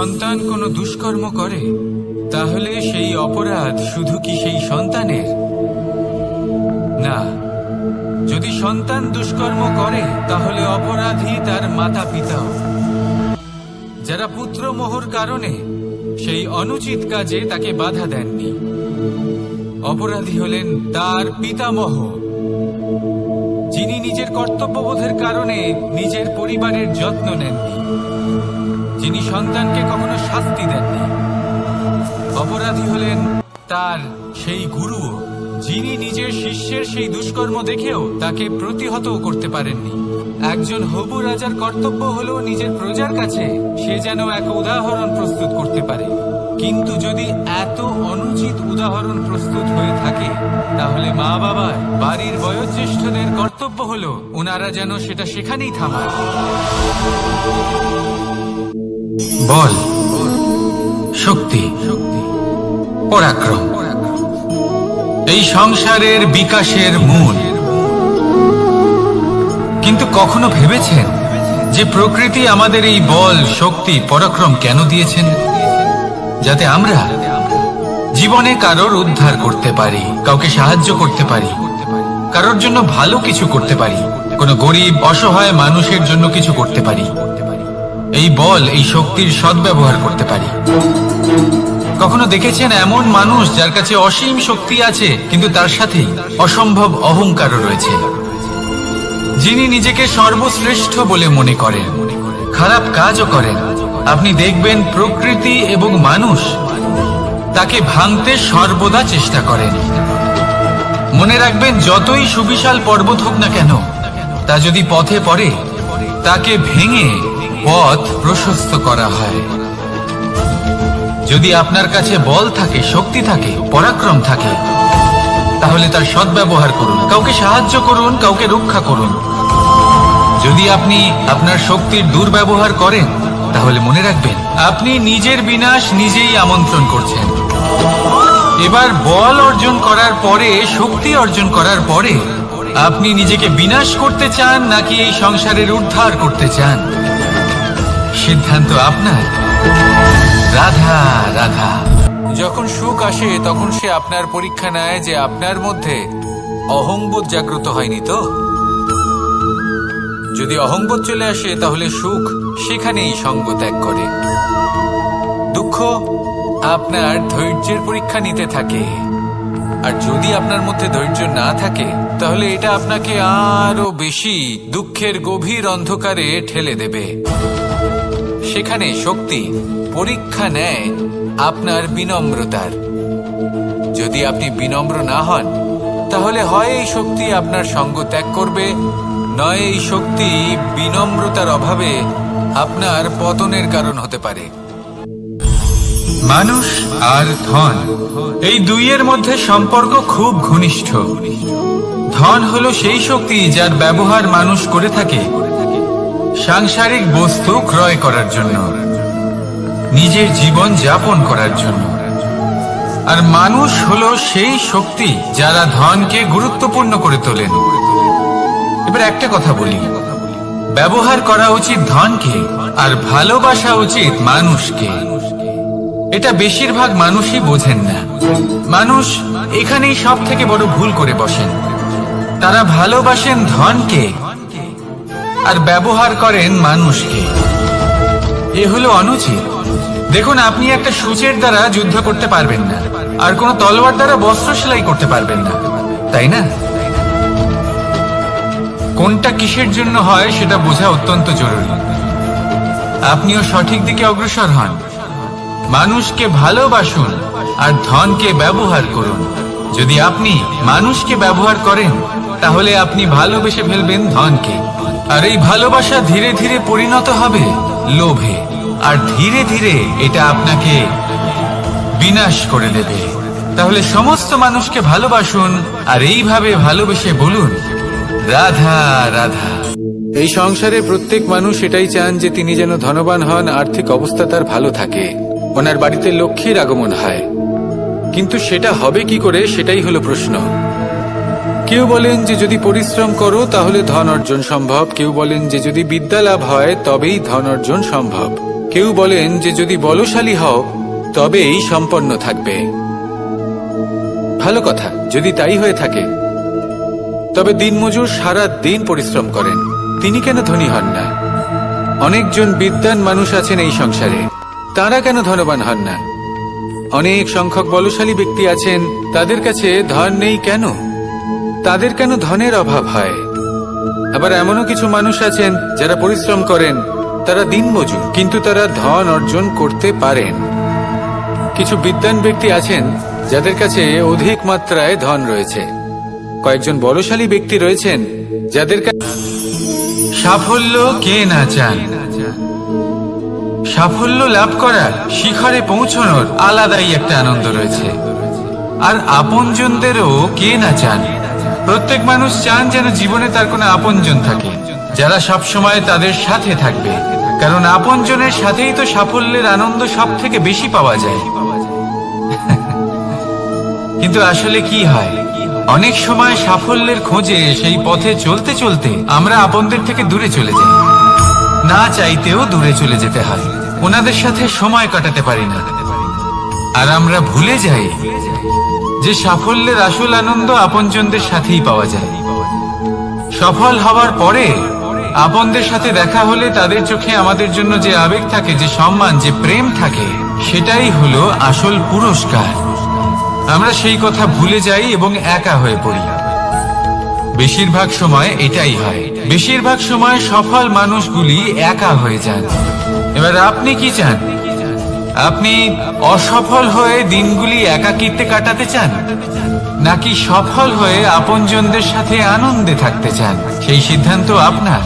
সন্তান কোনো দুষ্কর্ম করে তাহলে সেই অপরাধ শুধু কি সেই সন্তানের? না, যদি সন্তান দুষ্কর্ম করে তাহলে অপরাধী তার মাতা পিতাও, যারা পুত্রমোহর কারণে সেই অনুচিত কাজে তাকে বাধা দেননি। অপরাধী হলেন তার পিতামহ, যিনি নিজের কর্তব্যবোধের কারণে নিজের পরিবারের যত্ন নেননি, যিনি সন্তানকে কখনো শাস্তি দেননি। অপরাধী হলেন তার সেই গুরুও, যিনি নিজের শিষ্যের সেই দুষ্কর্ম দেখেও তাকে প্রতিহত করতে পারেননি। একজন হবু রাজার কর্তব্য হলো নিজের প্রজার কাছে সে যেন এক উদাহরণ প্রস্তুত করতে পারে, কিন্তু যদি এত অনুচিত উদাহরণ প্রস্তুত হয়ে থাকে তাহলে মা বাবার, বাড়ির বয়োজ্যেষ্ঠদের কর্তব্য হলো ওনারা যেন সেটা সেখানেই থামান। বল, শক্তি, পরাক্রম এই সংসারের বিকাশের মূল। কিন্তু কখনো ভেবেছেন যে প্রকৃতি আমাদের এই বল, শক্তি, পরাক্রম কেন দিয়েছেন? যাতে আমরা জীবনে কারোর উদ্ধার করতে পারি, কাউকে সাহায্য করতে পারি, কারোর জন্য ভালো কিছু করতে পারি, কোনো গরিব অসহায় মানুষের জন্য কিছু করতে পারি। এই বল, এই শক্তির সদ্ব্যবহার করতে পারি। কখনো দেখেছেন এমন মানুষ যার কাছে অসীম শক্তি আছে কিন্তু তার সাথে অসম্ভব অহংকারও রয়েছে, যিনি নিজেকে সর্বশ্রেষ্ঠ বলে মনে করেন, খারাপ কাজও করেন। আপনি দেখবেন প্রকৃতি এবং মানুষ তাকে ভাঙতে সর্বদা চেষ্টা করেন। মনে রাখবেন, যতই সুবিশাল পর্বত হোক না কেন, তা যদি পথে পড়ে তাকে ভেঙে পথ প্রশস্ত করা হয়। যদি আপনার কাছে বল থাকে, শক্তি থাকে, পরাক্রম থাকে, তাহলে তার সদ্ব্যবহার করুন, কাউকে সাহায্য করুন, কাউকে রক্ষা করুন। যদি আপনি আপনার শক্তির দুর্ব্যবহার করেন তাহলে মনে রাখবেন আপনি নিজের বিনাশ নিজেই আমন্ত্রণ করছেন। এবার বল অর্জন করার পরে, শক্তি অর্জন করার পরে আপনি নিজেকে বিনাশ করতে চান নাকি এই সংসারের উদ্ধার করতে চান? সিদ্ধান্ত আপনার। রাধা রাধা। যখন সুখ আসে তখন সে আপনার পরীক্ষা নেয় যে আপনার মধ্যে অহংবোধ জাগ্রত হয়নি তো। যদি অহংবোধ চলে আসে তাহলে সুখ সেখানেই সঙ্গ ত্যাগ করে। দুঃখ আপনার ধৈর্যের পরীক্ষা নিতে থাকে, আর যদি আপনার মধ্যে ধৈর্য না থাকে তাহলে এটা আপনাকে আরো বেশি দুঃখের গভীর অন্ধকারে ঠেলে দেবে। সেখানে শক্তি পরীক্ষা নেয় আপনার বিনম্রতার। যদি আপনি বিনম্র না হন তাহলে হয় এই শক্তি আপনার সঙ্গ ত্যাগ করবে, নয় এই শক্তি বিনম্রতার অভাবে আপনার পতনের কারণ হতে পারে। মানুষ আর ধন, এই দুইয়ের মধ্যে সম্পর্ক খুব ঘনিষ্ঠ। ধন হলো সেই শক্তি যার ব্যবহার মানুষ করে থাকে সাংসারিক বস্তু ক্রয় করার জন্য, নিজের জীবন যাপন করার জন্য। আর মানুষ হলো সেই শক্তি যারা ধনকে গুরুত্বপূর্ণ করে তোলেন। এবার একটা কথা বলি, ব্যবহার করা উচিত ধনকে আর ভালোবাসা উচিত মানুষকে। এটা বেশিরভাগ মানুষই বোঝেন না। মানুষ এখানেই সব থেকে বড় ভুল করে বসেন। তারা ভালোবাসেন ধনকে আর ব্যবহার করেন মানুষকে। এ হলো অনুচিত। দেখুন, আপনি একটা সূচের দ্বারা যুদ্ধ করতে পারবেন না, আর কোনো তলোয়ার দ্বারা বস্ত্র সেলাই করতে পারবেন না, তাই না? কোনটা কিসের জন্য হয় সেটা বোঝা অত্যন্ত জরুরি। আপনিও সঠিক দিকে অগ্রসর হন। মানুষকে ভালোবাসুন আর ধনকে ব্যবহার করুন। যদি আপনি মানুষকে ব্যবহার করেন তাহলে আপনি ভালোবেসে ফেলবেন ধনকে, আর এই ভালোবাসা ধীরে ধীরে পরিণত হবে লোভে, আর ধীরে ধীরে এটা আপনাকে বিনাশ করে দেবে। তাহলে সমস্ত মানুষকে ভালোবাসুন আর এইভাবে ভালোবেসে বলুন, রাধা রাধা। এই সংসারে প্রত্যেক মানুষ এটাই চান যে তিনি যেন ধনবান হন, আর্থিক অবস্থা তার ভালো থাকে, ওনার বাড়িতে লক্ষ্মীর আগমন হয়। কিন্তু সেটা হবে কি করে, সেটাই হলো প্রশ্ন। কেউ বলেন যে যদি পরিশ্রম করো তাহলে ধন অর্জন সম্ভব, কেউ বলেন যে যদি বিদ্যা লাভ হয় তবেই ধন অর্জন সম্ভব। কেউ বলেন যে যদি বলশালী হও তবেই সম্পন্ন থাকবে। ভালো কথা, যদি তাই হয়ে থাকে, তবে দিনমজুর সারা দিন পরিশ্রম করেন, তিনি কেন ধনী হন না? অনেকজন বিদ্বান মানুষ আছেন এই সংসারে, তারা কেন ধনবান হন না? অনেক সংখ্যক বলশালী ব্যক্তি আছেন, তাদের কাছে ধন নেই কেন? তাদের কেন ধনের অভাব হয়? আবার এমনও কিছু মানুষ আছেন যারা পরিশ্রম করেন, তারা দিনমজুর, কিন্তু তারা ধন অর্জন করতে পারেন। কিছু বিদ্বান ব্যক্তি আছেন যাদের কাছে অধিক মাত্রায় ধন রয়েছে। কয়েকজন বলশালী ব্যক্তি রয়েছেন যাদের সাফল্য কে না চান? সাফল্য লাভ করার, শিখরে পৌঁছানোর আলাদাই একটা আনন্দ রয়েছে। আর আপনজনদেরও কে না চান? প্রত্যেক মানুষ চান যেন জীবনে তার কোনো আপনজন থাকে, যারা সবসময় তাদের সাথে থাকবে, কারণ আপনজনের সাথেই তো সাফল্যের আনন্দ সব থেকে বেশি পাওয়া যায়। কিন্তু আসলে কি হয়, অনেক সময় সাফল্যের খোঁজে সেই পথে চলতে চলতে আমরা আপনদের থেকে দূরে চলে যাই, না চাইতেও দূরে চলে যেতে হয়, ওনাদের সাথে সময় কাটাতে পারি না। আর আমরা ভুলে যাই যে সাফল্যের আসল আনন্দ আপনজনদের সাথেই পাওয়া যায়। সফল হওয়ার পরে আপনদের সাথে দেখা হলে তাদের চোখে আমাদের জন্য যে আবেগ থাকে, যে সম্মান, যে প্রেম থাকে, সেটাই হলো আসল পুরস্কার। আমরা সেই কথা ভুলে যাই এবং একা হয়ে পড়ি। বেশিরভাগ সময় এটাই হয়, বেশিরভাগ সময় সফল মানুষগুলি একা হয়ে যান। এবার আপনি কি চান? আপনি অসফল হয়ে দিনগুলি একাকিত্বে কাটাতে চান, নাকি সফল হয়ে আপনজনদের সাথে আনন্দে থাকতে চান? সেই সিদ্ধান্ত আপনার।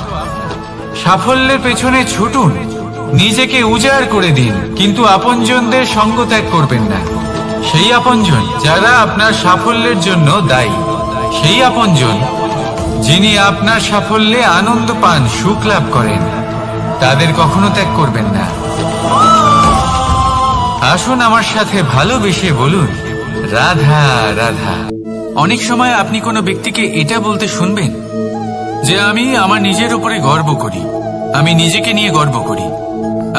সাফল্যের পেছনে ছুটুন, নিজেকে উজাড় করে দিন, কিন্তু আপনজনদের সঙ্গ ত্যাগ করবেন না। সেই আপনজন যারা আপনার সাফল্যের জন্য দায়ী, সেই আপনজন যিনি আপনার সাফল্যে আনন্দ পান, সুখ লাভ করেন, তাদের কখনো ত্যাগ করবেন না। আসুন আমার সাথে ভালোবেসে বলুন, রাধা রাধা। অনেক সময় আপনি কোনো ব্যক্তিকে এটা বলতে শুনবেন যে আমি আমার নিজের উপরে গর্ব করি, আমি নিজেকে নিয়ে গর্ব করি,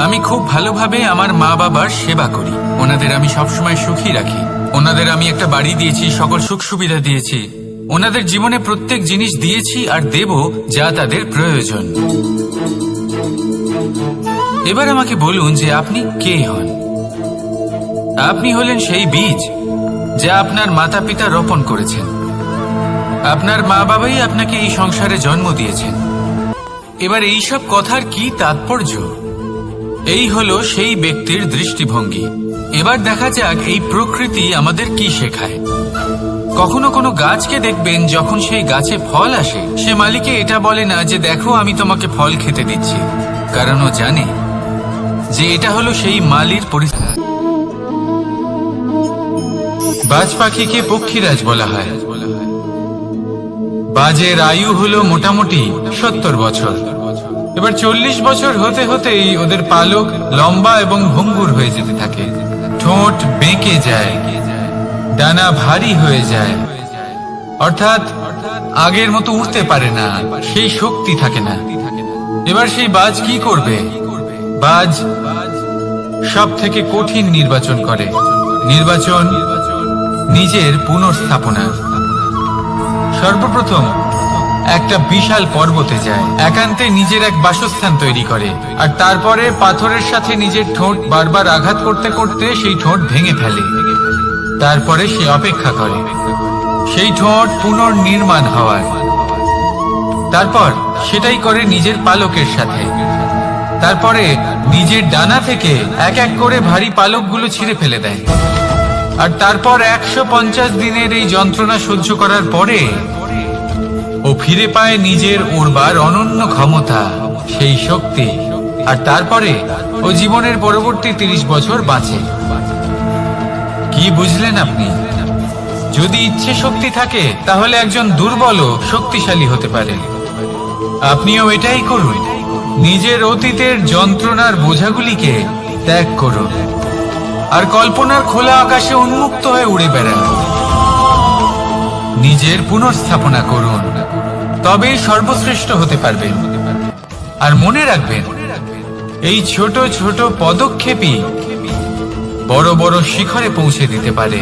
আমি খুব ভালোভাবে আমার মা বাবার সেবা করি, ওনাদের আমি সবসময় সুখী রাখি, ওনাদের আমি একটা বাড়ি দিয়েছি, সকল সুখ সুবিধা দিয়েছি, ওনাদের জীবনে প্রত্যেক জিনিস দিয়েছি আর দেব যা তাদের প্রয়োজন। এবার আমাকে বলুন যে আপনি কে হন? আপনি হলেন সেই বীজ যা আপনার মাতা পিতা রোপণ করেছেন। আপনার মা বাবাই আপনাকে এই সংসারে জন্ম দিয়েছেন। এবার এইসব কথার কি তাৎপর্য? এই হলো সেই ব্যক্তির দৃষ্টিভঙ্গি। এবার দেখা যাক এই প্রকৃতি আমাদের কি শেখায়। কখনো কোনো গাছকে দেখবেন, যখন সেই গাছে ফল আসে, সে মালিকে এটা বলে না যে দেখো আমি তোমাকে ফল খেতে দিচ্ছি, কারণ ও জানে যে এটা হলো সেই মালির পরিস্থিতি। বাজ পাখিকে পক্ষীরাজ বলা হয়। বাজের আয়ু হলো মোটামুটি 70 বছর। এবার 40 বছর হতে হতেই ওদের পালক লম্বা এবং ভঙ্গুর হয়ে যেতে থাকে, ঠোঁট বেঁকে যায়, ডানা ভারী হয়ে যায়, অর্থাৎ আগের মতো উঠতে পারে না, সেই শক্তি থাকে না। এবার সেই বাজ কি করবে? বাজ সব থেকে কঠিন নির্বাচন করে, নির্বাচন নিজের পুনর্স্থাপনা। সর্বপ্রথম একটা বিশাল পর্বতে যায়, একান্তে নিজের এক বাসস্থান তৈরি করে, আর তারপরে পাথরের সাথে নিজের ঠোঁট বারবার আঘাত করতে করতে সেই ঠোঁট ভেঙে ফেলে। তারপরে সে অপেক্ষা করে সেই ঠোঁট পুনর্নির্মাণ হওয়ার। তারপর সেটাই করে নিজের পালকের সাথে। তারপরে নিজের ডানা থেকে এক এক করে ভারী পালকগুলো ছিঁড়ে ফেলে দেয়। আর তারপর 150 দিনের এই যন্ত্রণা সহ্য করার পরে ও ফিরে পায় নিজের উড়বার অনন্য ক্ষমতা, সেই শক্তি। আর তারপরে ও জীবনের পরবর্তী 30 বছর বাঁচে। কি বুঝলেন আপনি? যদি ইচ্ছে শক্তি থাকে তাহলে একজন দুর্বলও শক্তিশালী হতে পারে। আপনিও এটাই করুন, নিজের অতীতের যন্ত্রণার বোঝাগুলিকে ত্যাগ করুন আর কল্পনার খোলা আকাশে উন্মুক্ত হয়ে উড়ে বেড়ান। নিজের পুনর্স্থাপনা করুন, তবেই সর্বশ্রেষ্ঠ হতে পারবেন। আর মনে রাখবেন, এই ছোট ছোট পদক্ষেপই বড় বড় শিখরে পৌঁছে দিতে পারে।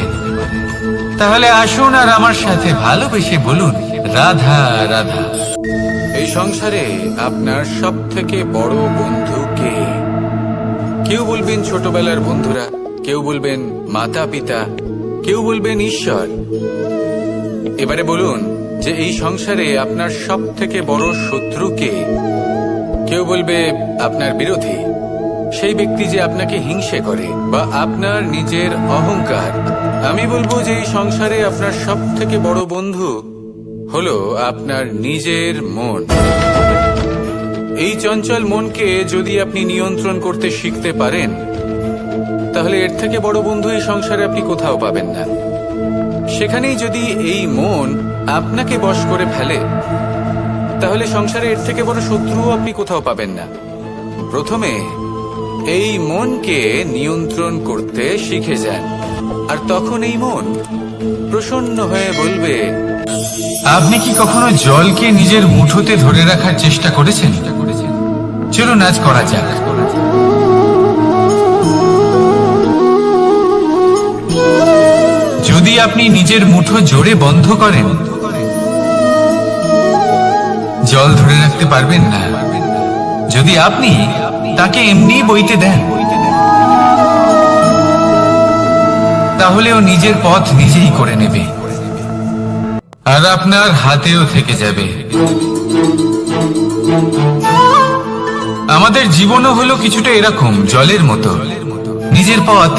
তাহলে আসুন আর আমার সাথে ভালোবেসে বলুন, রাধা রাধা। এই সংসারে আপনার সব থেকে বড় বন্ধু কে? কেউ বলবেন ছোটবেলার বন্ধুরা, কেউ বলবেন মাতা পিতা, কেউ বলবেন ঈশ্বর। এবারে বলুন যে এই সংসারে আপনার সব থেকে বড় শত্রু কে? কেউ বলবে আপনার বিরোধী, সেই ব্যক্তি যে আপনাকে হিংসে করে, বা আপনার নিজের অহংকার। আমি বলবো যে এই সংসারে আপনার সব থেকে বড় বন্ধু হলো আপনার নিজের মন। এই চঞ্চল মনকে যদি আপনি নিয়ন্ত্রণ করতে শিখতে পারেন, তাহলে এর থেকে বড় বন্ধু এই সংসারে আপনি কোথাও পাবেন না। সেখানেই যদি এই মন আপনাকে বশ করে ফেলে, তাহলে সংসারে এর থেকে বড় শত্রুও আপনি কোথাও পাবেন না। প্রথমে এই মনকে নিয়ন্ত্রণ করতে শিখে যান, আর তখন এই মন প্রসন্ন হয়ে বলবে। আপনি কি কখনো জলকে নিজের মুঠোতে ধরে রাখার চেষ্টা করেছেন? চলুন আজ করা যাক। যদি আপনি নিজের মুঠো জোরে বন্ধ করেন, জল ধরে রাখতে পারবেন না। যদি আপনি তাকে এমনি বইতে দেন, তাহলে ও নিজের পথ নিজেই করে নেবে, আর আপনার হাতেও থেকে যাবে। আমাদের জীবনও হলো কিছুটা এরকম, জলের মতো। নিজের পথ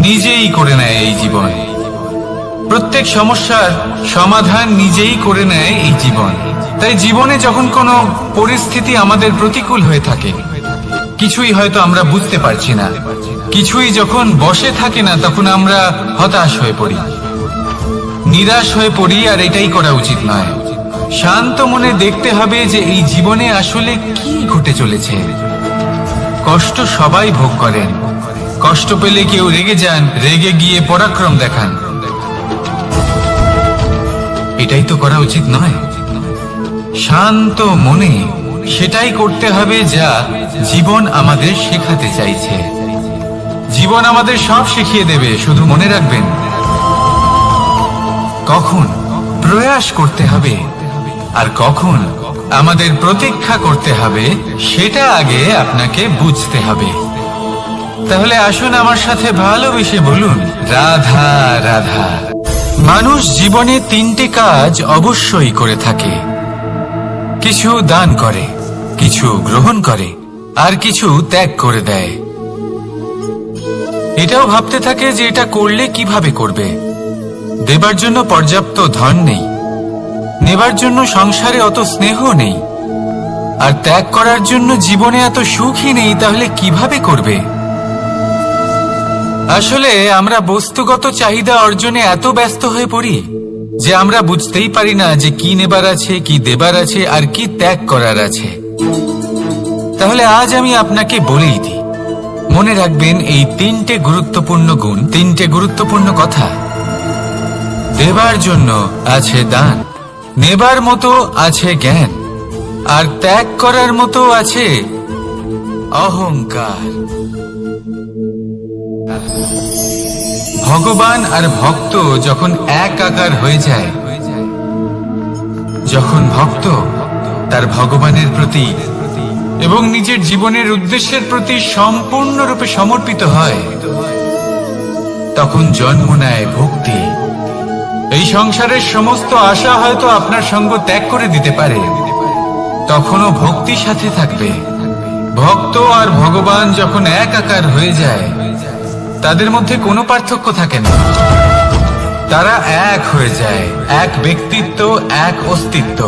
নিজেই করে নেয় এই জীবন। প্রত্যেক সমস্যার সমাধান নিজেই করে নেয় এই জীবন। তাই জীবনে যখন কোনো পরিস্থিতি আমাদের প্রতিকূল হয়ে থাকে, কিছুই হয়তো আমরা বুঝতে পারছি না, কিছুই যখন বসে থাকে না, তখন আমরা হতাশ হয়ে পড়ি, নিরাশ হয়ে পড়ি। আর এটাই করা উচিত নয়। শান্ত মনে দেখতে হবে যে এই জীবনে আসলে কি ঘটে চলেছে। কষ্ট সবাই ভোগ করেন। কষ্ট পেলে কেউ রেগে যান, রেগে গিয়ে পরাক্রম দেখান। এটাই তো করা উচিত নয়। শান্ত মনে সেটাই করতে হবে যা জীবন আমাদের শেখাতে চাইছে। জীবন আমাদের সব শিখিয়ে দেবে, শুধু মনে রাখবেন কখন প্রয়াস করতে হবে আর কখন আমাদের প্রতীক্ষা করতে হবে, সেটা আগে আপনাকে বুঝতে হবে। তাহলে আসুন আমার সাথে ভালোবেসে বলুন, রাধা রাধা। মানুষ জীবনে তিনটে কাজ অবশ্যই করে থাকে। কিছু দান করে, কিছু গ্রহণ করে, আর কিছু ত্যাগ করে দেয়। এটাও ভাবতে থাকে যে এটা করলে কিভাবে করবে। দেবার জন্য পর্যাপ্ত ধন নেই, নেবার জন্য সংসারে অত স্নেহ নেই, আর ত্যাগ করার জন্য জীবনে এত সুখই নেই। তাহলে কিভাবে করবে? আসলে আমরা বস্তুগত চাহিদা অর্জনে এত ব্যস্ত হয়ে পড়ি যে আমরা বুঝতেই পারি না যে কি নেবার আছে, কি দেবার আছে, আর কি ত্যাগ করার আছে। তাহলে আজ আমি আপনাকে বলেই দিই, মনে রাখবেন এই তিনটে গুরুত্বপূর্ণ গুণ, তিনটে গুরুত্বপূর্ণ কথা। দেবার জন্য আছে দান, নেবার মতো আছে জ্ঞান, আর ত্যাগ করার মতো আছে অহংকার। ভগবান আর ভক্ত যখন একাকার হয়ে যায়, যখন ভক্ত তার ভগবানের প্রতি এবং নিজের জীবনের উদ্দেশ্যের প্রতি সম্পূর্ণরূপে সমর্পিত হয়, তখন জন্ম নেয় ভক্তি। এই সংসারের সমস্ত আশা হয়তো আপনার সঙ্গ ত্যাগ করে দিতে পারে, তখনও ভক্তি সাথে থাকবে। ভক্ত আর ভগবান যখন একাকার হয়ে যায়, তাদের মধ্যে কোনো পার্থক্য থাকে না। তারা এক হয়ে যায়, এক ব্যক্তিত্ব, এক অস্তিত্ব।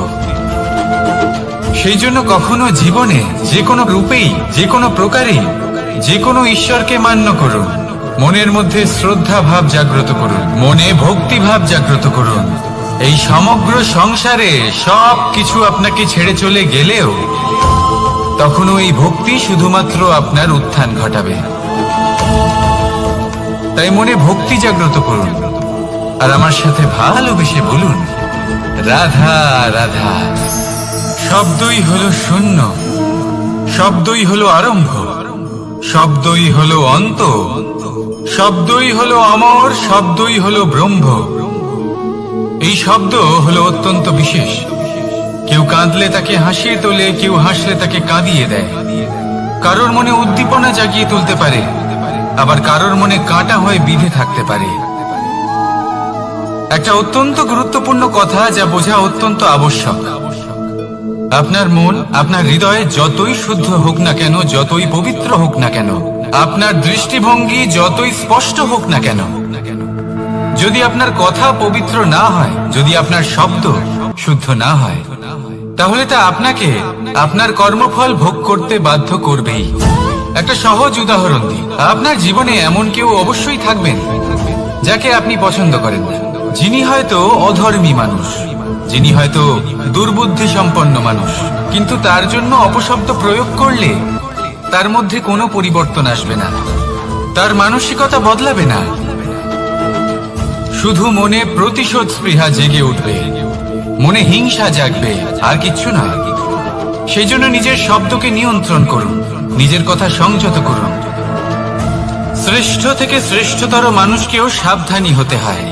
সেই জন্য কখনো জীবনে যে কোনো রূপেই, যে কোনো প্রকারেই, যে কোনো ঈশ্বরকে মান্য করুন। মনের মধ্যে শ্রদ্ধা ভাব জাগ্রত করুন, মনে ভক্তি ভাব জাগ্রত করুন। এই সমগ্র সংসারে সব কিছু আপনাকে ছেড়ে চলে গেলেও তখনও এই ভক্তি শুধুমাত্র আপনার উত্থান ঘটাবে। তাই মনে ভক্তি জাগ্রত করুন, আর আমার সাথে ভালোবেসে বলুন, রাধা রাধা। শব্দই হলো শূন্য, শব্দই হলো আরম্ভ, শব্দই হলো অন্ত, শব্দই হলো অমর, শব্দই হলো ব্রহ্ম। এই শব্দ হলো অত্যন্ত বিশেষ। কেউ কাঁদলে তাকে হাসিয়ে তোলে, কেউ হাসলে তাকে কাঁদিয়ে দেয়। কারোর মনে উদ্দীপনা জাগিয়ে তুলতে পারে, আবার কারোর মনে কাঁটা হয়ে বিঁধে থাকতে পারে। একটা অত্যন্ত গুরুত্বপূর্ণ কথা যা বোঝা অত্যন্ত আবশ্যক। আপনার মন, আপনার হৃদয়ে যতই শুদ্ধ হোক না কেন, যতই পবিত্র হোক না কেন, আপনার দৃষ্টিভঙ্গি যতই স্পষ্ট হোক না কেন, যদি আপনার কথা পবিত্র না হয়, যদি আপনার শব্দ শুদ্ধ না হয়, তাহলে তা আপনাকে আপনার কর্মফল ভোগ করতে বাধ্য করবেই। একটা সহজ উদাহরণ দিই। আপনার জীবনে এমন কেউ অবশ্যই থাকবেন যাকে আপনি পছন্দ করেন না, যিনি হয়তো অধর্মী মানুষ, যিনি হয়তো দুর্বুদ্ধি সম্পন্ন মানুষ, কিন্তু তার জন্য অপশব্দ প্রয়োগ করলে তার মধ্যে কোনো পরিবর্তন আসবে না, তার মানসিকতা বদলাবে না, শুধু মনে প্রতিশোধ স্পৃহা জেগে উঠবে, মনে হিংসা জাগবে, আর কিচ্ছু না। সেই জন্য নিজের শব্দকে নিয়ন্ত্রণ করুন, নিজের কথা সংযত করুন। শ্রেষ্ঠ থেকে শ্রেষ্ঠতর মানুষকেও সাবধানী হতে হয়,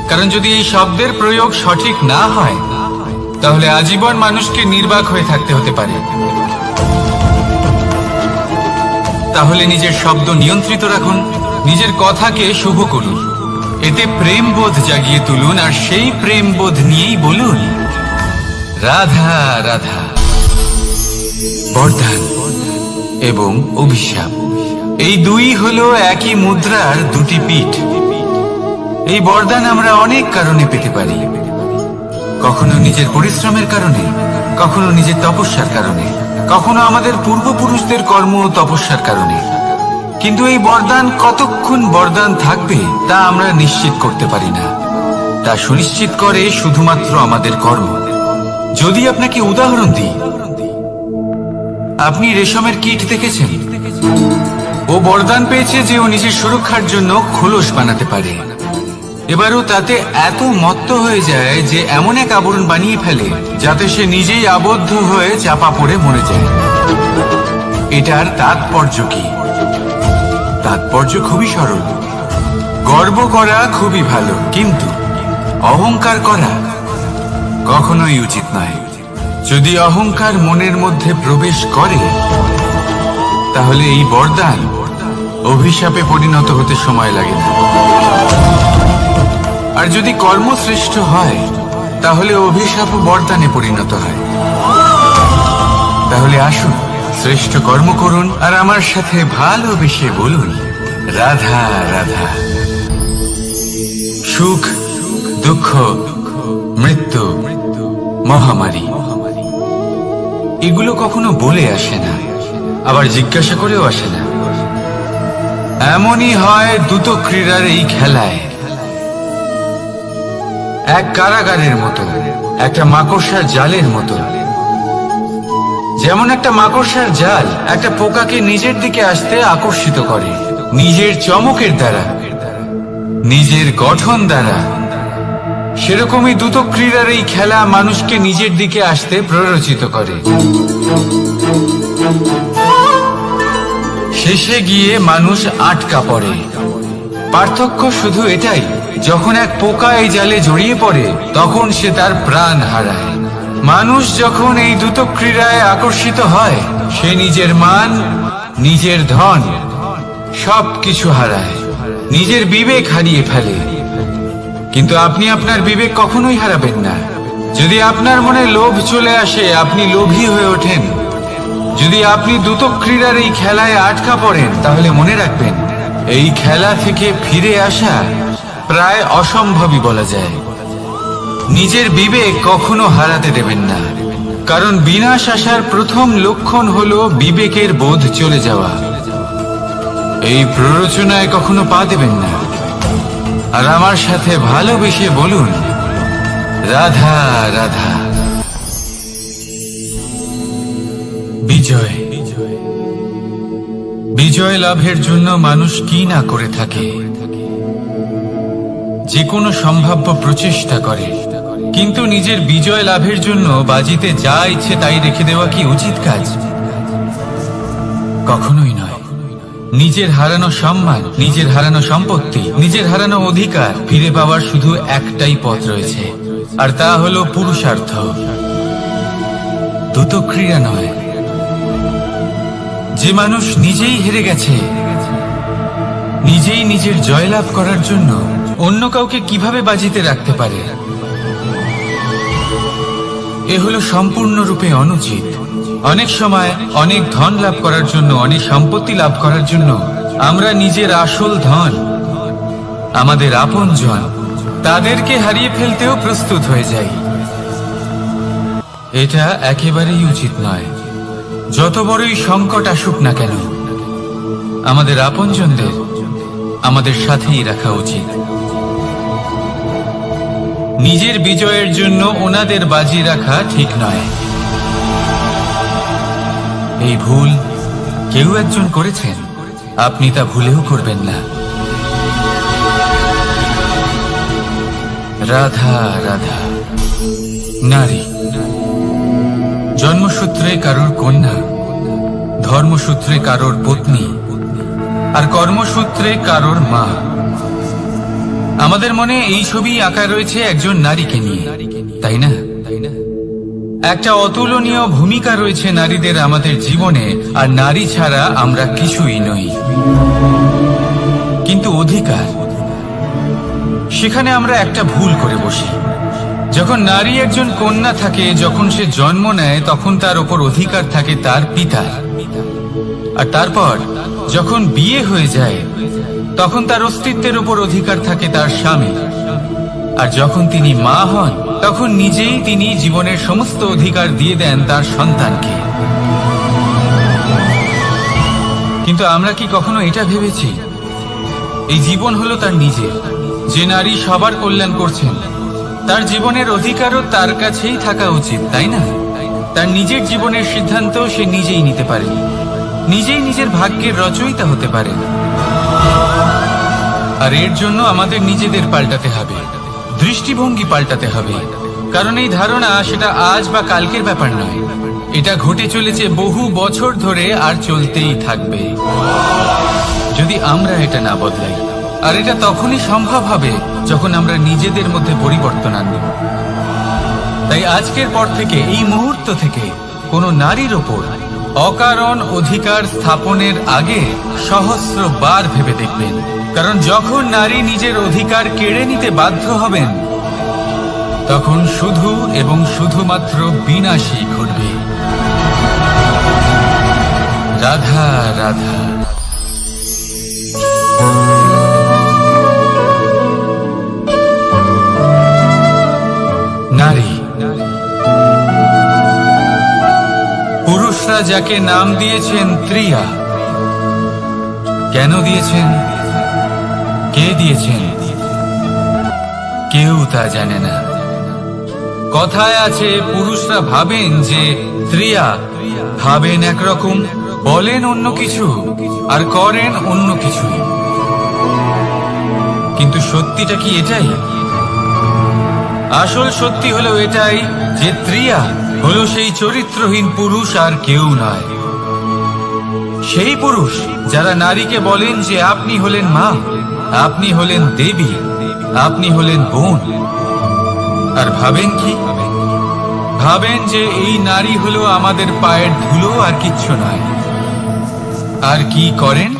কারণ যদি এই শব্দের প্রয়োগ সঠিক না হয়, তাহলে আজীবন মানুষকে নির্বাক হয়ে থাকতে হতে পারে। তাহলে নিজের শব্দ নিয়ন্ত্রিত রাখুন, নিজের কথাকে শুভ করুন, এতে প্রেমবোধ জাগিয়ে তুলুন, আর সেই প্রেমবোধ নিয়েই বলুন রাধা রাধা। বরদান এবং অভিশাপ, এই দুই হলো একই মুদ্রার দুটি পিঠ। এই বরদান আমরা অনেক কারণে পেতে পারি, কখনো নিজের পরিশ্রমের কারণে, কখনো নিজের তপস্যার কারণে, কখনো আমাদের পূর্বপুরুষদের কর্ম ও তপস্যার কারণে। কিন্তু এই বরদান কতক্ষণ বরদান থাকবে তা আমরা নিশ্চিত করতে পারি না, তা সুনিশ্চিত করে শুধুমাত্র আমাদের কর্ম। যদি আপনাকে উদাহরণ দিই, আপনি রেশমের কীট দেখেছেন? ও বরদান পেয়েছে যে ও নিজের সুরক্ষার জন্য খোলস বানাতে পারে। এবারও তাতে এত মত্ত হয়ে যায় যে এমন এক আবরণ বানিয়ে ফেলে যাতে সে নিজেই আবদ্ধ হয়ে চাপা পড়ে মরে যায়। এটার তাৎপর্য কি? তাৎপর্য খুবই সরল। গর্ব করা খুবই ভালো, কিন্তু অহংকার করা কখনোই উচিত নয়। যদি অহংকার মনের মধ্যে প্রবেশ করে, তাহলে এই বরদান অভিশাপে পরিণত হতে সময় লাগে না। আর যদি কর্মশ্রেষ্ঠ হয়, তাহলে অভিশাপ বরদানে পরিণত হয়। তাহলে আসুন শ্রেষ্ঠ কর্ম করুন, আর আমার সাথে ভালোবেসে বলুন রাধা রাধা। সুখ, দুঃখ, মৃত্যু, মহামারী, এগুলো কখনো বলে আসে না, আবার জিজ্ঞাসা করেও আসে না। এমনই হয় দ্রুত ক্রীড়ার এই খেলায়। এক কারাগারের মতো, একটা মাকড়সার জালের মতো। যেমন একটা মাকড়সার জাল একটা পোকাকে নিজের দিকে আসতে আকর্ষিত করে, নিজের চমকের দ্বারা, নিজের গঠন দ্বারা, সেরকমই দ্রুত ক্রীড়ার এই খেলা মানুষকে নিজের দিকে আসতে প্ররোচিত করে। শেষে গিয়ে মানুষ আটকা পড়ে। পার্থক্য শুধু এটাই, যখন এক পোকা এই জালে জড়িয়ে পড়ে, তখন সে তার প্রাণ হারায়। মানুষ যখন এই দ্রুত ক্রীড়ায় আকর্ষিত হয়, সে নিজের মান, নিজের ধন সবকিছু হারায়, নিজের বিবেক হারিয়ে ফেলে। কিন্তু আপনি আপনার বিবেক কখনোই হারাবেন না। যদি আপনার মনে লোভ চলে আসে, আপনি লোভী হয়ে ওঠেন। যদি আপনি দ্রুত ক্রীড়ার এই খেলায় আটকা পড়েন, তাহলে মনে রাখবেন, এই খেলা থেকে ফিরে আসা প্রায় অসম্ভবই বলা যায়। নিজের বিবেক কখনো হারাতে দেবেন না, কারণ বিনাশ আসার প্রথম লক্ষণ হলো বিবেকের বোধ চলে যাওয়া। এই প্ররোচনায় কখনো পা দেবেন না। আর আমার সাথে ভালোবেসে বলুন রাধা রাধা। বিজয়, বিজয় লাভের জন্য মানুষ কি না করে থাকে, যে কোনো সম্ভাব্য প্রচেষ্টা করে। কিন্তু নিজের বিজয় লাভের জন্য বাজিতে যা ইচ্ছে তাই রেখে দেওয়া কি উচিত কাজ? কখনোই নয়। নিজের হারানো সম্মান, নিজের হারানো সম্পত্তি, নিজের হারানো অধিকার ফিরে পাওয়ার শুধু একটাই পথ রয়েছে, আর তা হলো পুরুষার্থ, দ্রুতক্রিয়া নয়। যে মানুষ নিজেই হেরে গেছে, নিজেই নিজের জয়লাভ করার জন্য অন্য কাউকে কিভাবে বাজিতে রাখতে পারে, এ হলো সম্পূর্ণরূপে অনুচিত। অনেক সময় অনেক ধন লাভ করার জন্য, অনেক সম্পত্তি লাভ করার জন্য আমরা নিজের আসল ধন, আমাদের আপনজন, তাদেরকে হারিয়ে ফেলতেও প্রস্তুত হয়ে যাই। এটা একেবারেই উচিত নয়। যত বড়ই সংকট আসুক না কেন, আমাদের আপনজনদের আমাদের সাথেই রাখা উচিত। নিজের বিজয়ের জন্য ওনাদের বাজি রাখা ঠিক নয়। এই ভুল কেউ একজন করেছেন, আপনি তা ভুলেও করবেন না। রাধা রাধা। নারী জন্মসূত্রে কারোর কন্যা, ধর্মসূত্রে কারোর পত্নী, আর কর্মসূত্রে কারোর মা। আমাদের মনে এই ছবি আঁকা রয়েছে একজন নারীকে নিয়ে, তাই না? একটা অতুলনীয় ভূমিকা রয়েছে নারীদের আমাদের জীবনে, আর নারী ছাড়া আমরা কিছুই নই। কিন্তু অধিকার, সেখানে আমরা একটা ভুল করে বসি। যখন নারী একজন কন্যা থাকে, যখন সে জন্ম নেয়, তখন তার ওপর অধিকার থাকে তার পিতার। আর তারপর যখন বিয়ে হয়ে যায়, তখন তার অস্তিত্বের উপর অধিকার থাকে তার স্বামী। আর যখন তিনি মা হন, তখন নিজেই তিনি জীবনের সমস্ত অধিকার দিয়ে দেন তার সন্তানকে। কিন্তু আমরা কি কখনো এটা ভেবেছি, এই জীবন হলো তার নিজের? যে নারী সবার কল্যাণ করছেন, তার জীবনের অধিকারও তার কাছেই থাকা উচিত, তাই না? তার নিজের জীবনের সিদ্ধান্ত সে নিজেই নিতে পারে, নিজেই নিজের ভাগ্যের রচয়িতা হতে পারে। আর এর জন্য আমাদের নিজেদের পাল্টাতে হবে, দৃষ্টিভঙ্গি পাল্টাতে হবে। কারণ এই ধারণা সেটা আজ বা কালকের ব্যাপার নয়, এটা ঘটে চলেছে বহু বছর ধরে, আর চলতেই থাকবে যদি আমরা এটা না বদলাই। আর এটা তখনই সম্ভব হবে যখন আমরা নিজেদের মধ্যে পরিবর্তন আনব। তাই আজকের পর থেকে, এই মুহূর্ত থেকে, কোনো নারীর ওপর অকারণ অধিকার স্থাপনের আগে সহস্রবার ভেবে দেখবেন। কারণ যখন নারী নিজের অধিকার কেড়ে নিতে বাধ্য হবেন, তখন শুধু এবং শুধুমাত্র বিনাশই ঘটবে। রাধা রাধা। নারী, পুরুষরা যাকে নাম দিয়েছেন ত্রিয়া, কেন দিয়েছেন, কে দিয়েছেন, কেউ তা জানে না। কথায় আছে, পুরুষরা ভাবেন যে ত্রিয়া, ভাবেন একরকম, বলেন অন্য কিছু, আর করেন অন্য কিছু। কিন্তু সত্যিটা কি এটাই? আসল সত্যি হলো এটাই যে ত্রিয়া হলো সেই চরিত্রহীন পুরুষ, আর কেউ নয়। সেই পুরুষ যারা নারীকে বলেন যে আপনি হলেন মা, আপনি হলেন দেবী, আপনি হলেন বোন। আর ভাবেন কি? ভাবেন যে এই নারী হলো আমাদের পায়ের ধুলো, আর কিচ্ছু নয়। আর কি করেন?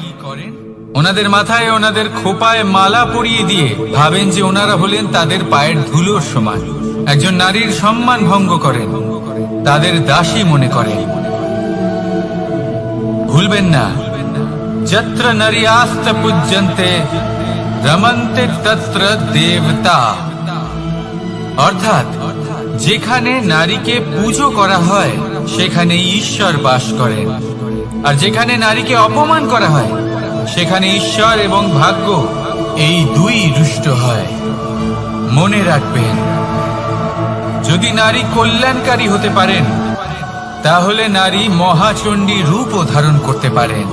ওনাদের মাথায়, ওনাদের খোপায় মালা পরিয়ে দিয়ে ভাবেন যে ওনারা হলেন তাদের পায়ের ধুলোর সমান। একজন নারীর সম্মান ভঙ্গ করেন, তাদের দাসী মনে করেন। ভুলবেন না, যত্র নারী আস্ত পূজ্যন্তে রমন্তে তত্র দেবতা। অর্থাৎ যেখানে নারীকে পুজো করা হয়, সেখানে ঈশ্বর বাস করেন। আর যেখানে নারীকে অপমান করা হয়, সেখানে ঈশ্বর এবং ভাগ্য এই দুই রুষ্ট হয়। মনে রাখবেন, যদি নারী কল্যাণকারী হতে পারেন, তাহলে নারী মহাচণ্ডী রূপও ধারণ করতে পারেন।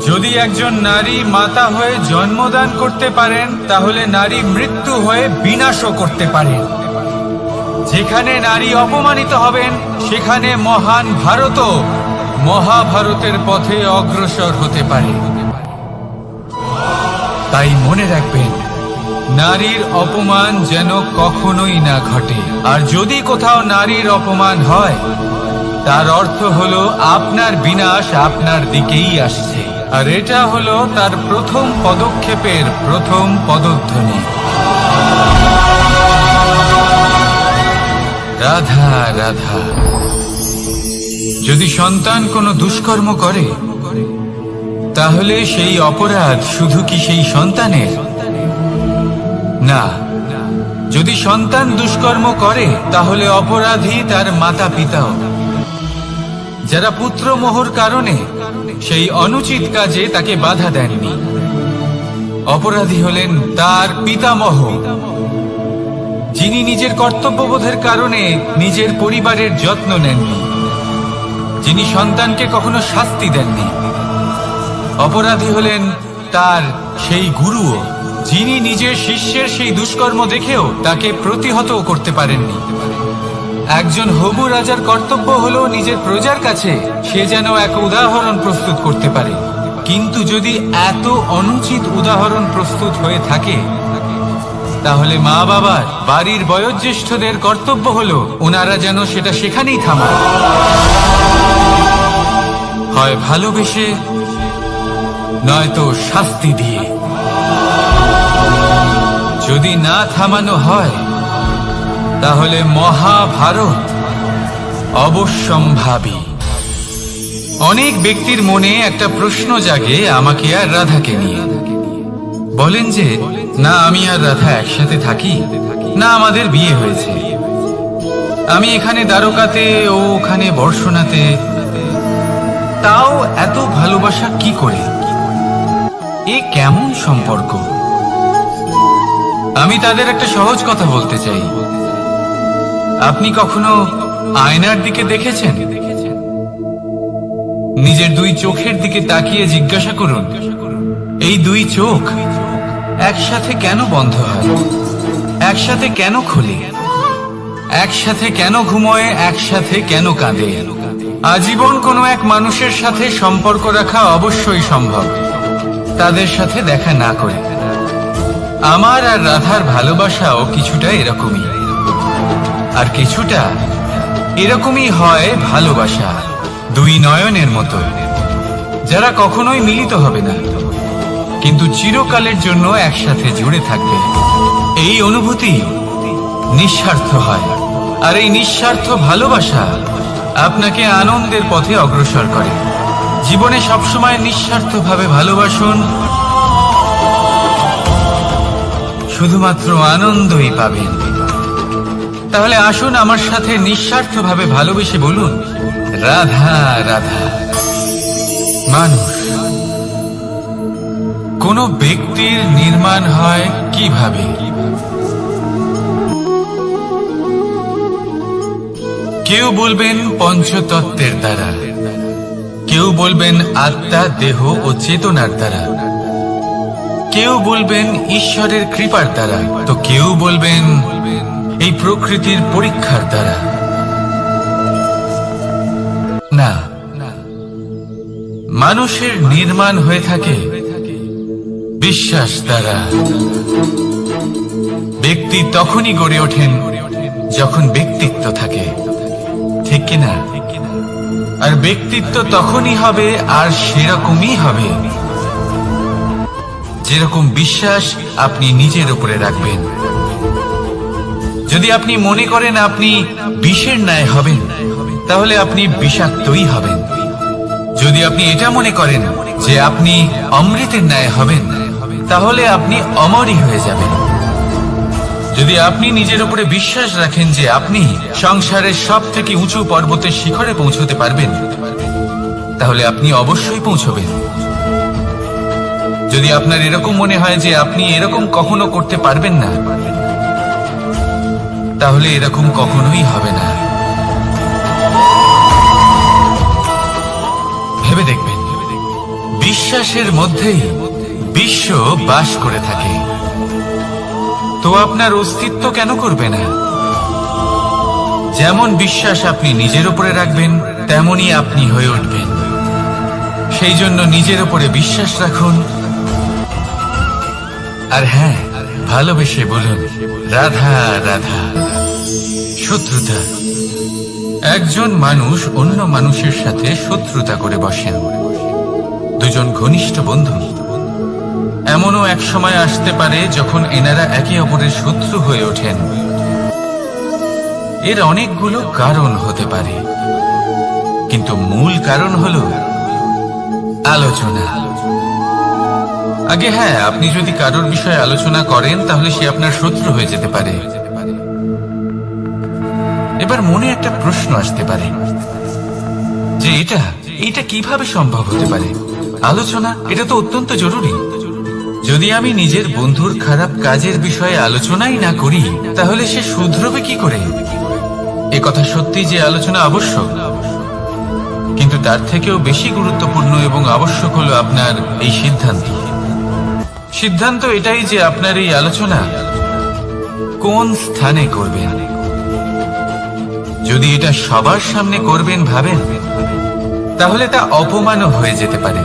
যদি একজন নারী মাতা হয়ে জন্মদান করতে পারেন, তাহলে নারী মৃত্যু হয়ে বিনাশও করতে পারেন। যেখানে নারী অপমানিত হবেন, সেখানে মহান ভারতও মহাভারতের পথে অগ্রসর হতে পারে। তাই মনে রাখবেন, নারীর অপমান যেন কখনোই না ঘটে। আর যদি কোথাও নারীর অপমান হয়, তার অর্থ হলো আপনার বিনাশ আপনার দিকেই আসছে। আর এটা হলো তার প্রথম পদক্ষেপের প্রথম পদধ্বনি। রাধা রাধা। যদি সন্তান কোনো দুষ্কর্ম করে, তাহলে সেই অপরাধ শুধু কি সেই সন্তানের? না। যদি সন্তান দুষ্কর্ম করে, তাহলে অপরাধী তার মাতা পিতাও, যারা পুত্রমোহর কারণে সেই অনুচিত কাজে তাকে বাধা দেননি। অপরাধী হলেন তার পিতামহ, যিনি নিজের কর্তব্যবোধের কারণে নিজের পরিবারের যত্ন নেননি, যিনি সন্তানকে কখনো শাস্তি দেননি। অপরাধী হলেন তার সেই গুরুও, যিনি নিজের শিষ্যের সেই দুষ্কর্ম দেখেও তাকে প্রতিহত করতে পারেননি। একজন হবু রাজার কর্তব্য হলো নিজের প্রজার কাছে সে যেন এক উদাহরণ প্রস্তুত করতে পারে। কিন্তু যদি এত অনুচিত উদাহরণ প্রস্তুত হয়ে থাকে, তাহলে মা বাবার, বাড়ির বয়োজ্যেষ্ঠদের কর্তব্য হলো ওনারা যেন সেটা সেখানেই থামায়, হয় ভালোবেসে নয়তো শাস্তি দিয়ে। যদি না থামানো হয়, তাহলে মহাভারত অবশ্যম্ভাবী। অনেক ব্যক্তির মনে একটা প্রশ্ন জাগে আমাকে আর রাধাকে নিয়ে। বলেন যে, না আমি আর রাধা একসাথে থাকি, না আমাদের বিয়ে হয়েছে। আমি এখানে দ্বারকাতে, ও ওখানে বর্ষণাতে, তাও এত ভালোবাসা কি করে? এ কেমন সম্পর্ক? আমি তাদের একটা সহজ কথা বলতে চাই। আপনি কখনো আয়নার দিকে দেখেছেন? নিজের দুই চোখের দিকে তাকিয়ে জিজ্ঞাসা করুন, এই দুই চোখ একসাথে কেন বন্ধ হয়? একসাথে কেন খোলে? একসাথে কেন ঘুমোয়? একসাথে কেন কাঁদে? আজীবন কোনো এক মানুষের সাথে সম্পর্ক রাখা অবশ্যই সম্ভব, তাদের সাথে দেখা না করে। আমার আর রাধার ভালোবাসাও কিছুটা এরকমই, আর কিছুটা এরকমই হয় ভালোবাসা দুই নয়নের মতো, যারা কখনোই মিলিত হবে না, কিন্তু চিরকালের জন্য একসাথে জুড়ে থাকবে। এই অনুভূতি নিঃস্বার্থ হয়, আর এই নিঃস্বার্থ ভালোবাসা আপনাকে আনন্দের পথে অগ্রসর করে। জীবনে সবসময় নিঃস্বার্থভাবে ভালোবাসুন, শুধুমাত্র আনন্দই পাবেন। তাহলে আসুন আমার সাথে নিঃস্বার্থভাবে ভালোবেসে বলুন, রাধা রাধা। মানুষ, কোন ব্যক্তির নির্মাণ হয় কিভাবে? কেউ বলবেন পঞ্চতত্ত্বের দ্বারা, কেউ বলবেন আত্মা, দেহ ও চেতনার দ্বারা, কেউ বলবেন ঈশ্বরের কৃপার দ্বারা, তো কেউ বলবেন এই প্রকৃতির পরীক্ষার দ্বারা। না, মানুষের নির্মাণ হয়ে থাকে বিশ্বাস দ্বারা। ব্যক্তি তখনই গড়ে ওঠেন যখন ব্যক্তিত্ব থাকে, ঠিক কিনা? আর ব্যক্তিত্ব তখনই হবে, আর সেরকমই হবে যেরকম বিশ্বাস আপনি নিজের উপরে রাখবেন। যদি আপনি মনে করেন আপনি বিষের ন্যায় হবেন, তাহলে আপনি বিষাক্তই হবেন। যদি আপনি এটা মনে করেন যে আপনি অমৃতের ন্যায় হবেন, তাহলে আপনি অমরই হয়ে যাবেন। যদি আপনি নিজের উপরে বিশ্বাস রাখেন যে আপনি সংসারের সব থেকে উঁচু পর্বতের শিখরে পৌঁছতে পারবেন, তাহলে আপনি অবশ্যই পৌঁছবেন। যদি আপনার এরকম মনে হয় যে আপনি এরকম কখনো করতে পারবেন না, তাহলে এরকম কখনোই হবে না। ভেবে দেখবেন, বিশ্বাসের মধ্যেই বিশ্ব বাস করে থাকে, তো আপনার অস্তিত্ব কেন করবে না? যেমন বিশ্বাস আপনি নিজের উপরে রাখবেন, তেমনই আপনি হয়ে উঠবেন। সেই জন্য নিজের উপরে বিশ্বাস রাখুন, আর হ্যাঁ, ভালোবেসে বলুন রাধা রাধা। শত্রুতা, একজন মানুষ অন্য মানুষের সাথে শত্রুতা করে বসেন। দুজন ঘনিষ্ঠ বন্ধু, এমনও এক সময় আসতে পারে যখন এনারা একে অপরের শত্রু হয়ে ওঠেন। এর অনেকগুলো কারণ হতে পারে, কিন্তু মূল কারণ হলো আলোচনা। আগে হ্যাঁ, আপনি যদি কারোর বিষয়ে আলোচনা করেন তাহলে সে আপনার শত্রু হয়ে যেতে পারে। এবার মনে একটা প্রশ্ন আসতে পারে যে এটা কিভাবে সম্ভব হতে পারে? আলোচনা, এটা তো অত্যন্ত জরুরি। যদি আমি নিজের বন্ধুর খারাপ কাজের বিষয়ে আলোচনাই না করি তাহলে সে শুধরবে কি করে? এ কথা সত্যি যে আলোচনা আবশ্যক, কিন্তু তার থেকেও বেশি গুরুত্বপূর্ণ এবং আবশ্যক হলো আপনার এই সিদ্ধান্ত এটাই যে আপনার এই আলোচনা কোন স্থানে করবেন। যদি এটা সবার সামনে করবেন ভাবেন, তাহলে তা অপমানও হয়ে যেতে পারে।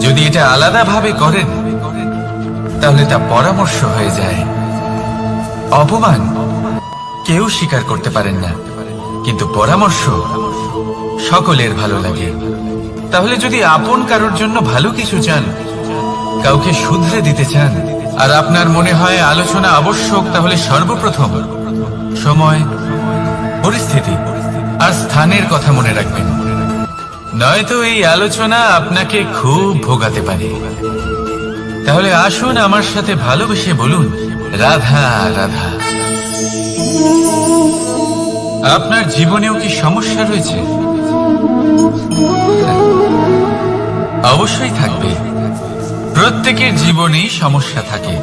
যদি এটা আলাদাভাবে করেন তাহলে তা পরামর্শ হয়ে যায়। অপমান কেউ স্বীকার করতে পারেন না, কিন্তু পরামর্শ সকলের ভালো লাগে। তাহলে যদি আপন কারোর জন্য ভালো কিছু চান, কাউকে শুধরে দিতে চান, আর আপনার মনে হয় আলোচনা আবশ্যক, তাহলে সর্বপ্রথম সময়, পরিস্থিতি আর স্থানের কথা মনে রাখবেন। নয়তো এই আলোচনা আপনাকে খুব ভোগাতে পারে। তাহলে আসুন আমার সাথে ভালোবেসে বলুন রাধা রাধা। আপনার জীবনেও কি সমস্যা রয়েছে? অবশ্যই থাকবে। প্রত্যেকের জীবনেই সমস্যা থাকে।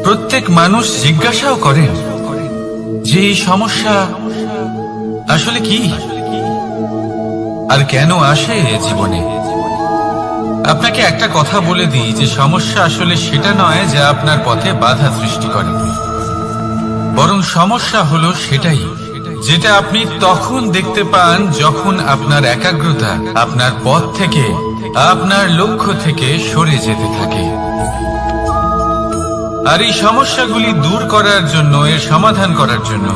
প্রত্যেক মানুষ জিজ্ঞাসাও করেন যে এই সমস্যা আসলে কি আর কেন আসে জীবনে। আপনাকে একটা কথা বলে দিই যে সমস্যা আসলে সেটা নয় যা আপনার পথে বাধা সৃষ্টি করে, বরং সমস্যা হলো সেটাই যেটা আপনি তখন দেখতে পান যখন আপনার একাগ্রতা আপনার পথ থেকে, আপনার লক্ষ্য থেকে সরে যেতে থাকে। আর এই সমস্যাগুলি দূর করার জন্য, এর সমাধান করার জন্য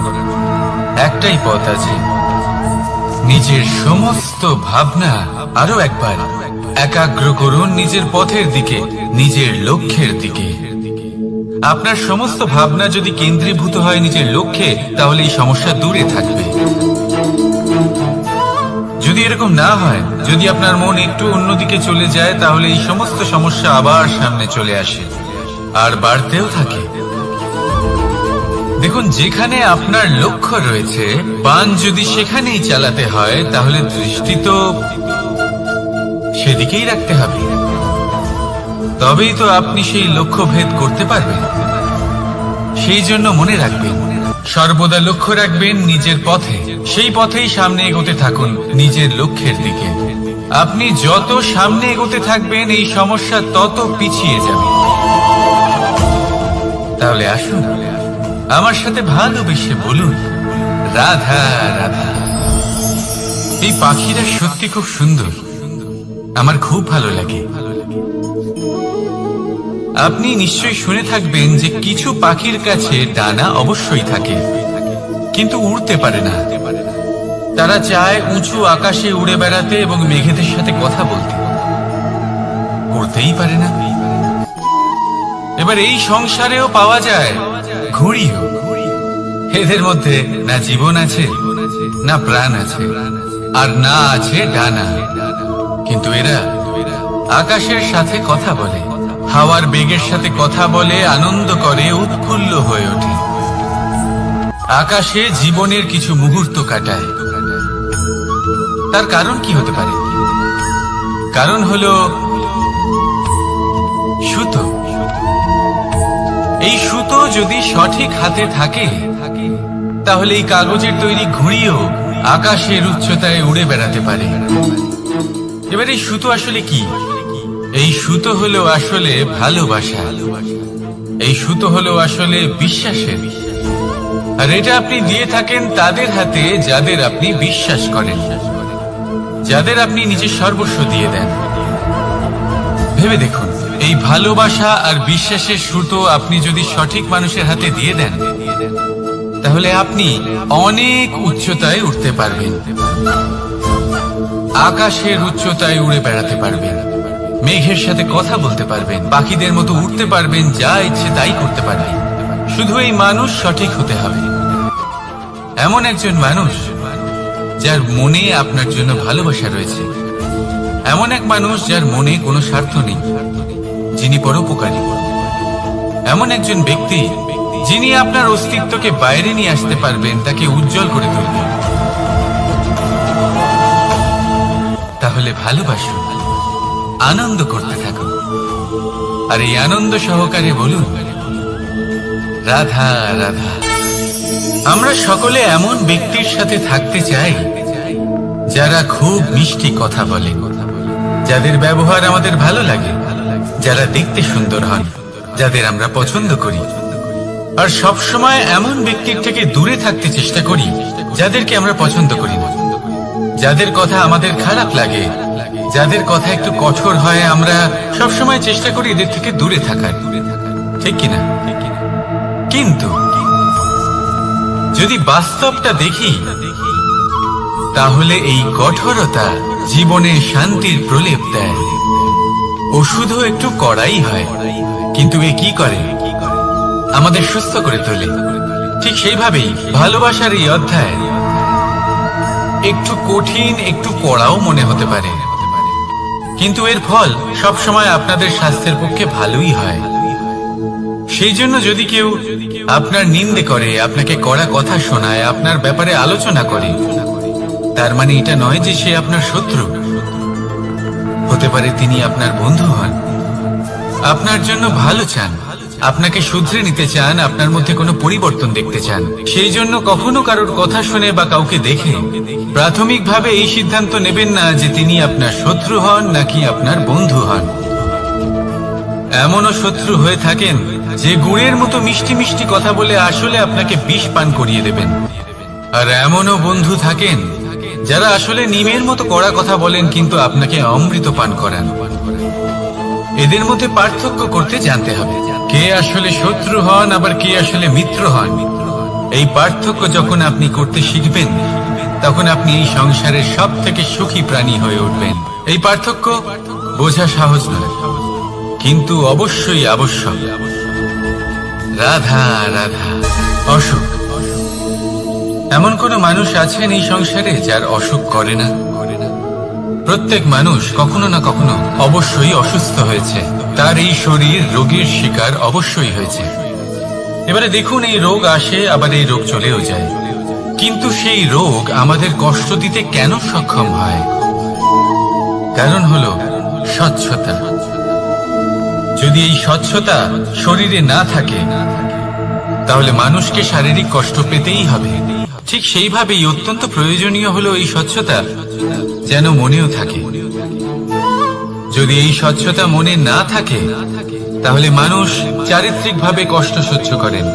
একটাই পথ আছে। নিজের সমস্ত ভাবনা আরো একবার একাগ্র করুন নিজের পথের দিকে, নিজের লক্ষ্যের দিকে। আপনার সমস্ত ভাবনা যদি কেন্দ্রীভূত হয় নিজের লক্ষ্যে, তাহলে এই সমস্যা দূরে থাকবে। যদি এরকম না হয়, যদি আপনার মন একটু অন্যদিকে চলে যায়, তাহলে এই সমস্ত সমস্যা আবার সামনে চলে আসে আর বাড়তেও থাকে। দেখুন, যেখানে আপনার লক্ষ্য রয়েছে, বান যদি সেখানেই চালাতে হয়, তাহলে দৃষ্টি তো সেদিকেই রাখতে হবে। তবেই তো আপনি সেই লক্ষ্য ভেদ করতে পারবেন। সেই জন্য মনে রাখবেন, সর্বদা লক্ষ্য রাখবেন নিজের পথে, সেই পথেই সামনে এগোতে থাকুন নিজের লক্ষ্যের দিকে। আপনি যত সামনে এগোতে থাকবেন এই সমস্যা তত পিছিয়ে যাবে। তাহলে আসুন আমার সাথে ভালোবেসে বলুন রাধা রাধা। এই পাখিরা সত্যি খুব সুন্দর, আমার খুব ভালো লাগে। আপনি নিশ্চয়ই শুনে থাকবেন যে কিছু পাখির কাছে ডানা অবশ্যই থাকে, কিন্তু উড়তে পারে না। তারা চায় উঁচু আকাশে উড়ে বেড়াতে এবং মেঘেদের সাথে কথা বলতে, করতেই পারে না। এবার এই সংসারেও পাওয়া যায় ঘুড়িও। এদের মধ্যে না জীবন আছে, না প্রাণ আছে, আর না আছে ডানা, কিন্তু এরা আকাশের সাথে কথা বলে, হাওয়ার বেগের সাথে কথা বলে, আনন্দ করে, উৎফুল্ল হয়ে ওঠে। আকাশে জীবনের কিছু মুহূর্ত কাটায়। তার কারণ কি হতে পারে? কারণ হলো সুতো। এই সুতো যদি সঠিক হাতে থাকে, তাহলে এই কাগজের তৈরি ঘুড়িও আকাশের উচ্চতায় উড়ে বেড়াতে পারে। এবার এই সুতো আসলে কি? এই সুতো হলো আসলে ভালোবাসা। এই সুতো হলো আসলে বিশ্বাসের। আর এটা আপনি দিয়ে থাকেন তাদের হাতে যাদের আপনি বিশ্বাস করেন, যাদের আপনি নিজের সর্বস্ব দিয়ে দেন। ভেবে দেখুন, এই ভালোবাসা আর বিশ্বাসের সুতো আপনি যদি সঠিক মানুষের হাতে দিয়ে দেন, তাহলে আপনি অনেক উচ্চতায় উঠতে পারবেন। আকাশের উচ্চতায় উড়ে বেড়াতে পারবেন, মেঘের সাথে কথা বলতে পারবেন, পাখিদের মতো উঠতে পারবেন, যা ইচ্ছে তাই করতে পারবেন। শুধু এই মানুষ সঠিক হতে হবে, এমন একজন মানুষ যার মনে আপনার জন্য ভালোবাসা রয়েছে, এমন এক মানুষ যার মনে কোনো স্বার্থ নেই, যিনি পরোপকারী, এমন একজন ব্যক্তি যিনি আপনার অস্তিত্বকে বাইরে নিয়ে আসতে পারবেন, তাকে উজ্জ্বল করে তুলবেন। তাহলে ভালোবাসুন, আনন্দ করতে থাকুন, আর এই আনন্দ সহকারে বলুন, রাধা রাধা। আমরা সকলে এমন ব্যক্তির সাথে থাকতে চাই যারা খুব মিষ্টি কথা বলে, যাদের ব্যবহার আমাদের ভালো লাগে, যারা দেখতে সুন্দর হন, যাদের আমরা পছন্দ করি। আর সব সময় এমন ব্যক্তির থেকে দূরে থাকতে চেষ্টা করি যাদেরকে আমরা পছন্দ করি না, যাদের কথা আমাদের খারাপ লাগে, যাদের কথা একটু কঠোর হয়। আমরা সব সময় চেষ্টা করি এদের থেকে দূরে থাকার, ঠিক কিনা? কিন্তু যদি বাস্তবটা দেখি, তাহলে এই কঠোরতা জীবনে শান্তির প্রলেপ দেয়। ওষুধও একটু কড়াই হয়, কিন্তু এ কি করে? আমাদের সুস্থ করে তোলে। ঠিক সেইভাবেই ভালোবাসার এই অধ্যায় একটু কঠিন, একটু কড়াও মনে হতে পারে, কিন্তু এর ফল সবসময় আপনাদের স্বাস্থ্যের পক্ষে ভালোই হয়। সেই জন্য যদি কেউ আপনার নিন্দে করে, আপনাকে কড়া কথা শোনায়, আপনার ব্যাপারে আলোচনা করে, তার মানে এটা নয় যে সে আপনার শত্রু। হতে পারে তিনি আপনার বন্ধু হন, আপনার জন্য ভালো চান, আপনাকে শুধরে নিতে চান, আপনার মধ্যে কোনো পরিবর্তন দেখতে চান। সেই জন্য কখনো কারোর কথা শুনে বা কাউকে দেখে প্রাথমিকভাবে এই সিদ্ধান্ত নেবেন না যে তিনি আপনার শত্রু হন নাকি আপনার বন্ধু হন। এমনও শত্রু হয়ে থাকেন যে গুড়ের মতো মিষ্টি মিষ্টি কথা বলে আসলে আপনাকে বিষ পান করিয়ে দেবেন। আর এমনও বন্ধু থাকেন যারা আসলে নিমের মতো কড়া কথা বলেন, কিন্তু আপনাকে অমৃত পান করান। এদের মধ্যে পার্থক্য করতে জানতে হবে, কে আসলে শত্রু হন আবার কে আসলে মিত্র হন। এই পার্থক্য যখন আপনি করতে শিখবেন, তখন আপনি এই সংসারের সব থেকে সুখী প্রাণী হয়ে উঠবেন। এই পার্থক্য বোঝা সহজ নয়, কিন্তু অবশ্যই আবশ্যক। রাধা রাধা। অসুখ। এমন কোন মানুষ আছেন এই সংসারে যার অসুখ করে না? প্রত্যেক মানুষ কখনো না কখনো অবশ্যই অসুস্থ হয়েছে, তার এই শরীর রোগের শিকার অবশ্যই হয়েছে। এবারে দেখুন, এই রোগ আসে আবার এই রোগ চলেও যায়, কিন্তু সেই রোগ আমাদের কষ্ট দিতে কেন সক্ষম হয়? কারণ হলো স্বচ্ছতা। যদি এই স্বচ্ছতা শরীরে না থাকে, তাহলে মানুষকে শারীরিক কষ্ট পেতেই হবে। ঠিক সেইভাবেই অত্যন্ত প্রয়োজনীয় হলো এই স্বচ্ছতা যেন মনেও থাকে। যদি এই স্বচ্ছতা মনে না থাকে, তাহলে মানুষ চারিত্রিকভাবে কষ্ট সহ্য করেন।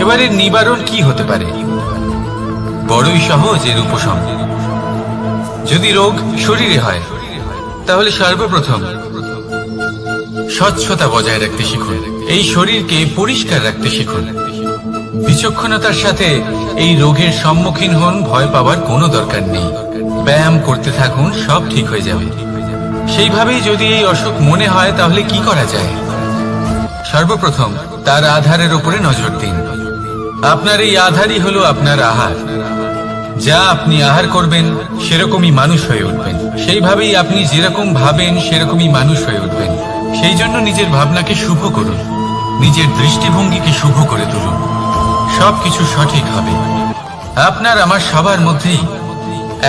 এবারে নিবারণ কি হতে পারে? বড়ই সহজ এর উপশম। যদি রোগ শরীরে হয়, তাহলে সর্বপ্রথম স্বচ্ছতা বজায় রাখতে শিখুন, এই শরীরকে পরিষ্কার রাখতে শিখুন। বিচক্ষণতার সাথে এই রোগের সম্মুখীন হন, ভয় পাওয়ার কোনো দরকার নেই। ব্যায়াম করতে থাকুন, সব ঠিক হয়ে যাবে। সেইভাবেই যদি এই অসুখ মনে হয়, তাহলে কি করা যায়? সর্বপ্রথম তার আধারের উপরে নজর দিন। আপনার এই আধারই হলো আপনার আহার। যা আপনি আহার করবেন, সেরকমই মানুষ হয়ে উঠবেন। সেইভাবেই আপনি যেরকম ভাবেন, সেরকমই মানুষ হয়ে উঠবেন। সেই জন্য নিজের ভাবনাকে শুভ করুন, নিজের দৃষ্টিভঙ্গিকে শুভ করে তুলুন, সবকিছু সঠিক হবে। আপনার আমার সবার মধ্যেই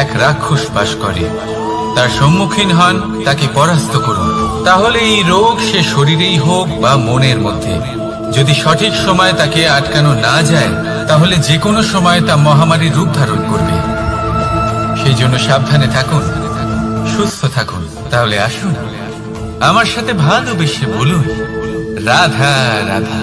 এক রাক্ষস বাস করে, তার সম্মুখীন হন, তাকে পরাস্ত করুন। তাহলে এই রোগ সে শরীরেই হোক বা মনের মধ্যে, যদি সঠিক সময় তাকে আটকানো না যায়, তাহলে যে কোনো সময় তা মহামারীর রূপ ধারণ করবে। সেই জন্য সাবধানে থাকুন, সুস্থ থাকুন। তাহলে আসুন আমার সাথে ভালোবেসে বলুন, রাধা রাধা।